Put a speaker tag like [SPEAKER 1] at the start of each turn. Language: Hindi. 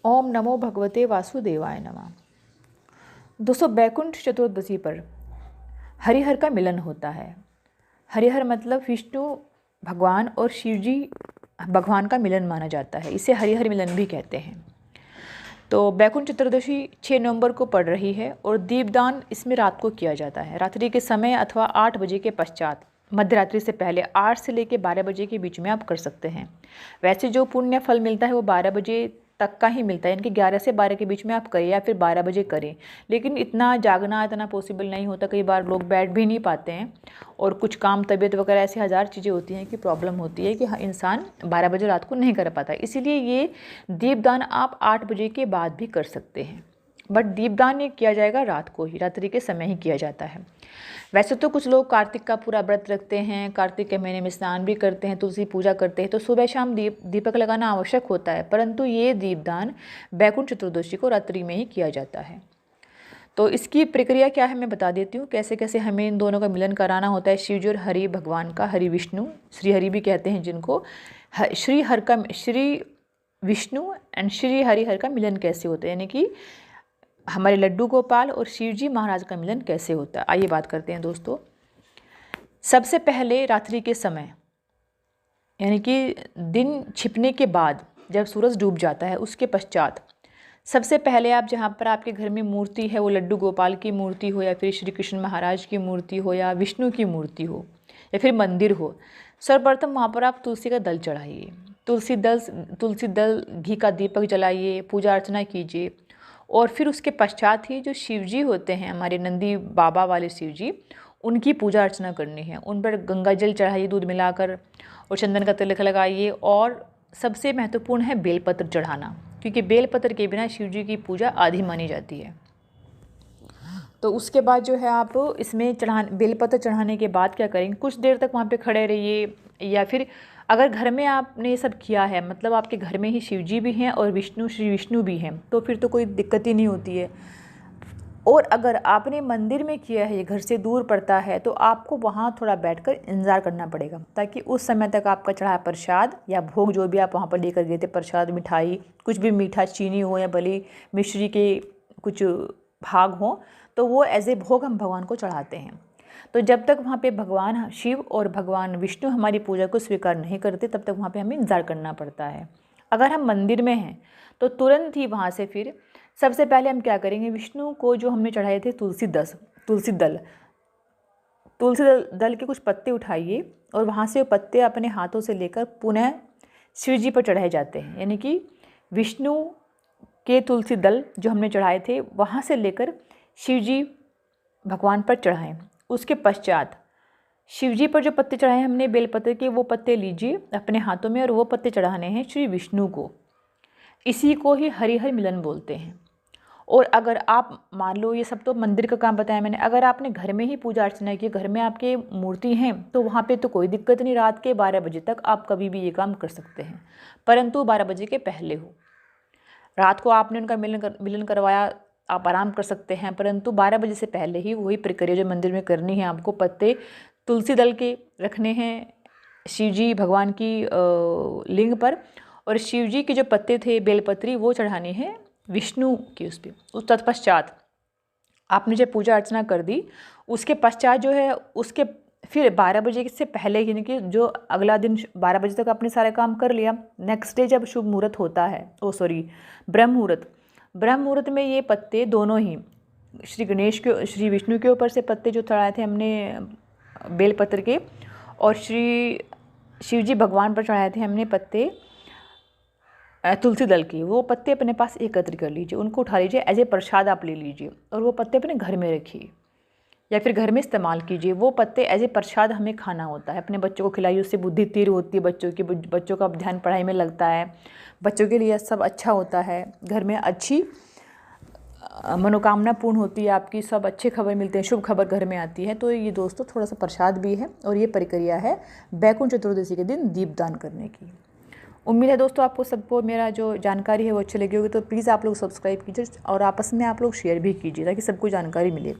[SPEAKER 1] ओम नमो भगवते वासुदेवाय नमः। दोस्तों, बैकुंठ चतुर्दशी पर हरिहर का मिलन होता है। हरिहर मतलब विष्णु भगवान और शिव जी भगवान का मिलन माना जाता है। इसे हरिहर मिलन भी कहते हैं। तो बैकुंठ चतुर्दशी 6 नवंबर को पड़ रही है और दीपदान इसमें रात को किया जाता है। रात्रि के समय अथवा 8 बजे के पश्चात, मध्य रात्रि से पहले 8 से लेकर 12 बजे के बीच में आप कर सकते हैं। वैसे जो पुण्य फल मिलता है वो 12 बजे तक का ही मिलता है, यानी कि 11 से 12 के बीच में आप करें या फिर 12 बजे करें। लेकिन इतना जागना इतना पॉसिबल नहीं होता। कई बार लोग बैठ भी नहीं पाते हैं और कुछ काम, तबीयत वगैरह ऐसी हज़ार चीज़ें होती हैं कि प्रॉब्लम होती है कि इंसान 12 बजे रात को नहीं कर पाता। इसीलिए ये दीपदान आप 8 बजे के बाद भी कर सकते हैं। बट दीपदान ये किया जाएगा रात को ही, रात्रि के समय ही किया जाता है। वैसे तो कुछ लोग कार्तिक का पूरा व्रत रखते हैं, कार्तिक के महीने में स्नान भी करते हैं, तुलसी पूजा करते हैं, तो सुबह शाम दीपक लगाना आवश्यक होता है। परंतु ये दीपदान बैकुंठ चतुर्दशी को रात्रि में ही किया जाता है। तो इसकी प्रक्रिया क्या है मैं बता देती हूँ, कैसे कैसे हमें इन दोनों का मिलन कराना होता है। शिव जी और हरि भगवान का, हरि विष्णु, श्री हरि भी कहते हैं जिनको, श्री विष्णु एंड श्री हरिहर का मिलन कैसे होता है, यानी कि हमारे लड्डू गोपाल और शिव जी महाराज का मिलन कैसे होता है। आइए बात करते हैं दोस्तों। सबसे पहले रात्रि के समय, यानी कि दिन छिपने के बाद जब सूरज डूब जाता है, उसके पश्चात सबसे पहले आप जहाँ पर आपके घर में मूर्ति है, वो लड्डू गोपाल की मूर्ति हो या फिर श्री कृष्ण महाराज की मूर्ति हो या विष्णु की मूर्ति हो या फिर मंदिर हो, सर्वप्रथम वहाँ पर आप तुलसी का दल चढ़ाइए। तुलसी दल घी का दीपक जलाइए, पूजा अर्चना कीजिए। और फिर उसके पश्चात ही जो शिव जी होते हैं, हमारे नंदी बाबा वाले शिव जी, उनकी पूजा अर्चना करनी है। उन पर गंगा जल चढ़ाइए दूध मिलाकर और चंदन का तिलक लगाइए। और सबसे महत्वपूर्ण है बेलपत्र चढ़ाना, क्योंकि बेलपत्र के बिना शिव जी की पूजा आधी मानी जाती है। तो उसके बाद जो है आप इसमें बेलपत्र चढ़ाने के बाद क्या करेंगे, कुछ देर तक वहाँ पे खड़े रहिए। या फिर अगर घर में आपने ये सब किया है, मतलब आपके घर में ही शिव जी भी हैं और श्री विष्णु भी हैं, तो फिर तो कोई दिक्कत ही नहीं होती है। और अगर आपने मंदिर में किया है, ये घर से दूर पड़ता है, तो आपको वहाँ थोड़ा बैठकर इंतज़ार करना पड़ेगा, ताकि उस समय तक आपका चढ़ाया प्रसाद या भोग जो भी आप वहाँ पर लेकर गए थे, प्रसाद, मिठाई, कुछ भी मीठा, चीनी हो या भली मिश्री के कुछ भाग हों, तो वो एज ए भोग हम भगवान को चढ़ाते हैं। तो जब तक वहाँ पे भगवान शिव और भगवान विष्णु हमारी पूजा को स्वीकार नहीं करते, तब तक वहाँ पे हमें इंतज़ार करना पड़ता है। अगर हम मंदिर में हैं तो तुरंत ही वहाँ से फिर सबसे पहले हम क्या करेंगे, विष्णु को जो हमने चढ़ाए थे तुलसी दल के कुछ पत्ते उठाइए और वहाँ से वो पत्ते अपने हाथों से लेकर पुनः शिव जी पर चढ़ाए जाते हैं। यानी कि विष्णु के तुलसी दल जो हमने चढ़ाए थे, वहाँ से लेकर शिव जी भगवान पर चढ़ाएं। उसके पश्चात शिव जी पर जो पत्ते चढ़ाए हमने बेलपत्र के, वो पत्ते लीजिए अपने हाथों में और वो पत्ते चढ़ाने हैं श्री विष्णु को। इसी को ही हरिहर मिलन बोलते हैं। और अगर आप मान लो, ये सब तो मंदिर का काम बताया मैंने, अगर आपने घर में ही पूजा अर्चना की, घर में आपके मूर्ति हैं, तो वहाँ पे तो कोई दिक्कत नहीं। रात के 12 बजे तक आप कभी भी ये काम कर सकते हैं, परंतु 12 बजे के पहले हो। रात को आपने उनका मिलन करवाया, आप आराम कर सकते हैं, परंतु 12 बजे से पहले ही वही प्रक्रिया जो मंदिर में करनी है। आपको पत्ते तुलसी दल के रखने हैं शिव जी भगवान की लिंग पर, और शिव जी के जो पत्ते थे बेलपत्री, वो चढ़ानी है विष्णु की उस पर। उस तत्पश्चात आपने जब पूजा अर्चना कर दी, उसके पश्चात जो है उसके फिर 12 बजे से पहले, यानी कि जो अगला दिन 12 बजे तक आपने सारे काम कर लिया, नेक्स्ट डे जब शुभ मुहूर्त होता है, ब्रह्म मुहूर्त में ये पत्ते दोनों ही श्री विष्णु के ऊपर से पत्ते जो चढ़ाए थे हमने बेलपत्र के, और श्री शिव जी भगवान पर चढ़ाए थे हमने पत्ते तुलसी दल की, वो पत्ते अपने पास एकत्र कर लीजिए, उनको उठा लीजिए, एज ए प्रसाद आप ले लीजिए और वो पत्ते अपने घर में रखिए या फिर घर में इस्तेमाल कीजिए। वो पत्ते एज ए प्रसाद हमें खाना होता है, अपने बच्चों को खिलाइए, उससे बुद्धि तीव्र होती है बच्चों का ध्यान पढ़ाई में लगता है, बच्चों के लिए सब अच्छा होता है, घर में अच्छी मनोकामना पूर्ण होती है आपकी, सब अच्छे खबर मिलते हैं, शुभ खबर घर में आती है। तो ये दोस्तों थोड़ा सा प्रसाद भी है और ये प्रक्रिया है बैकुंठ चतुर्दशी के दिन दीपदान करने की। उम्मीद है दोस्तों आपको सबको मेरा जो जानकारी है वो अच्छी लगी होगी। तो प्लीज़ आप लोग सब्सक्राइब कीजिए और आपस में आप लोग शेयर भी कीजिए, ताकि सबको जानकारी मिले।